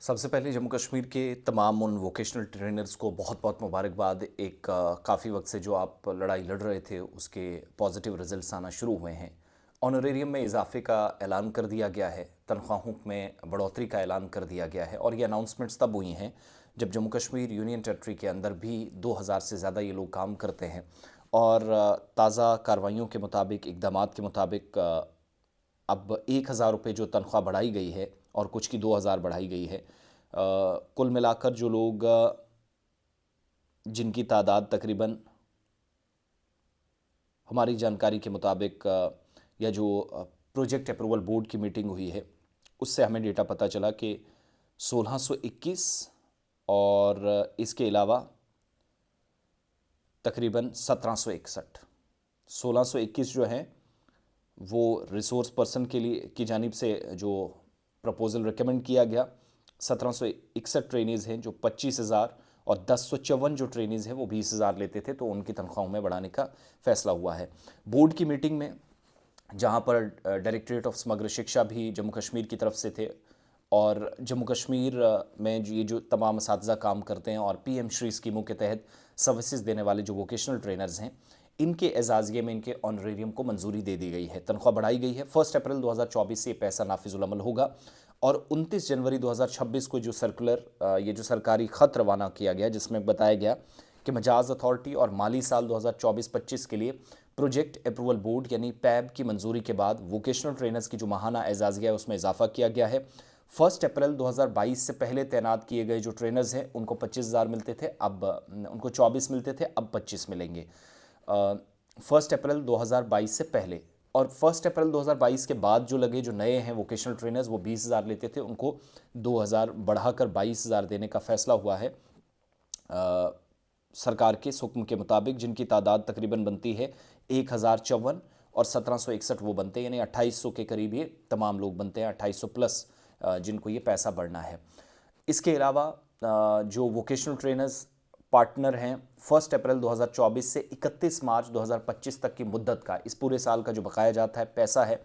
सबसे पहले जम्मू कश्मीर के तमाम उन वोकेशनल ट्रेनर्स को बहुत बहुत मुबारकबाद। एक काफ़ी वक्त से जो आप लड़ाई लड़ रहे थे उसके पॉजिटिव रिजल्ट्स आना शुरू हुए हैं। ऑनरेरियम में इजाफे का ऐलान कर दिया गया है, तनख्वाहों में बढ़ोतरी का ऐलान कर दिया गया है और ये अनाउंसमेंट्स तब हुई हैं जब जम्मू कश्मीर यूनियन टेरेटरी के अंदर भी 2000 से ज़्यादा ये लोग काम करते हैं। और ताज़ा कार्रवाइयों के मुताबिक, इकदामात के मुताबिक अब 1000 रुपये जो तनख्वाह बढ़ाई गई है और कुछ की 2000 बढ़ाई गई है। कुल मिलाकर जो लोग जिनकी तादाद तकरीबन हमारी जानकारी के मुताबिक या जो प्रोजेक्ट अप्रूवल बोर्ड की मीटिंग हुई है उससे हमें डेटा पता चला कि 1621 और इसके अलावा तकरीबन 1761। 1621 जो है वो रिसोर्स पर्सन के लिए की जानिब से जो प्रपोज़ल रिकमेंड किया गया। 1761 ट्रेनीज़ हैं जो 25,000 और 1054 जो ट्रेनीज़ हैं वो 20,000 लेते थे, तो उनकी तनख्वाहों में बढ़ाने का फ़ैसला हुआ है। बोर्ड की मीटिंग में जहां पर डायरेक्टरेट ऑफ समग्र शिक्षा भी जम्मू कश्मीर की तरफ से थे और जम्मू कश्मीर में ये जो तमाम असातिज़ा काम करते हैं और पीएम श्री स्कीमों के तहत सर्विसेज देने वाले जो वोकेशनल ट्रेनर्स हैं, इनके एजाज़िये में इनके ऑनरेरियम को मंजूरी दे दी गई है, तनख्वाह बढ़ाई गई है। 1 अप्रैल 2024 से ये पैसा नाफिजुल अमल होगा और 29 जनवरी 2026 को जो सर्कुलर ये जो सरकारी ख़त रवाना किया गया जिसमें बताया गया कि मजाज अथॉरिटी और माली साल 2024-25 के लिए प्रोजेक्ट अप्रूवल बोर्ड यानी पैब की मंजूरी के बाद वोकेशनल ट्रेनर्स की जो माहाना एजाज़िया है उसमें इजाफा किया गया है। 1 अप्रैल 2022 से पहले तैनात किए गए जो ट्रेनर्स हैं उनको 25,000 मिलते थे, अब उनको 24 मिलते थे, अब 25 मिलेंगे 1 अप्रैल 2022 से पहले। और 1 अप्रैल 2022 के बाद जो लगे जो नए हैं वोकेशनल ट्रेनर्स वो 20,000 लेते थे, उनको 2,000 बढ़ाकर 22,000 देने का फैसला हुआ है सरकार के हुक्म के मुताबिक, जिनकी तादाद तकरीबन बनती है 1054 और 1761 वो बनते हैं, यानी 2800 के करीब ये तमाम लोग बनते हैं, 2800 प्लस जिनको ये पैसा बढ़ना है। इसके अलावा जो वोकेशनल ट्रेनर्स पार्टनर हैं 1 अप्रैल 2024 से 31 मार्च 2025 तक की मुद्दत का, इस पूरे साल का जो बकाया जाता है पैसा है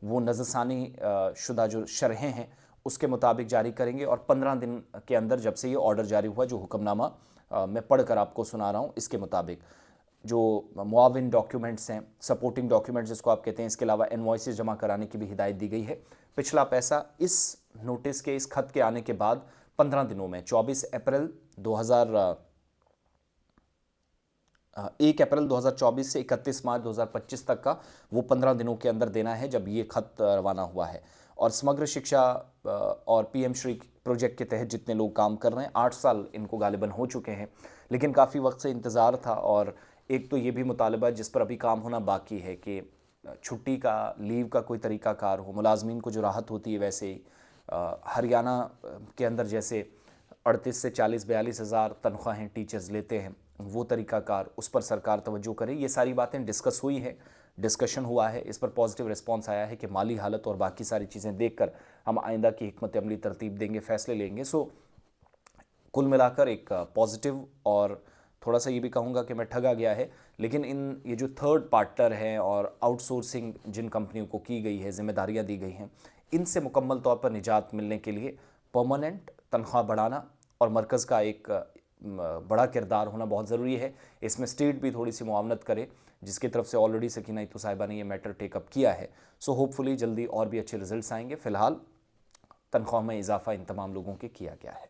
वो नज़रसानी शुदा जो शरहें हैं उसके मुताबिक जारी करेंगे और 15 दिन के अंदर, जब से ये ऑर्डर जारी हुआ, जो हुक्मनामा मैं पढ़कर आपको सुना रहा हूँ, इसके मुताबिक जो मुआविन डॉक्यूमेंट्स हैं, सपोर्टिंग डॉक्यूमेंट्स जिसको आप कहते हैं, इसके अलावा इनवॉइसेस जमा कराने की भी हिदायत दी गई है। पिछला पैसा इस नोटिस के, इस खत के आने के बाद 15 दिनों में 1 अप्रैल 2024 से 31 मार्च 2025 तक का वो 15 दिनों के अंदर देना है जब ये खत रवाना हुआ है। और समग्र शिक्षा और पीएम श्री प्रोजेक्ट के तहत जितने लोग काम कर रहे हैं, 8 साल इनको गालिबन हो चुके हैं, लेकिन काफ़ी वक्त से इंतज़ार था। और एक तो ये भी मुतालबा जिस पर अभी काम होना बाकी है कि छुट्टी का, लीव का कोई तरीक़ाकार हो, मुलाजमीन को जो राहत होती है वैसे ही हरियाणा के अंदर जैसे 38 से 40-42 हज़ार तनख्वाहें टीचर्स लेते हैं, वो तरीक़ाकार, उस पर सरकार तवज्जो करे। ये सारी बातें डिस्कस हुई हैं, डिस्कशन हुआ है, इस पर पॉजिटिव रिस्पांस आया है कि माली हालत और बाकी सारी चीज़ें देखकर हम आइंदा की हिकमत अमली तरतीब देंगे, फ़ैसले लेंगे। सो कुल मिलाकर एक पॉजिटिव, और थोड़ा सा ये भी कहूँगा कि मैं ठगा गया है, लेकिन ये जो थर्ड पार्टनर हैं और आउटसोर्सिंग जिन कंपनियों को की गई है, जिम्मेदारियाँ दी गई हैं, इनसे मुकम्मल तौर पर निजात मिलने के लिए परमानेंट तनख्वाह बढ़ाना और मरकज़ का एक बड़ा किरदार होना बहुत ज़रूरी है। इसमें स्टेट भी थोड़ी सी मुआवनत करे, जिसकी तरफ से ऑलरेडी सकीना इत्तू साहिबा ने ये मैटर टेकअप किया है। सो होपफुली जल्दी और भी अच्छे रिजल्ट्स आएंगे। फ़िलहाल तनख्वाह में इजाफा इन तमाम लोगों के किया गया है।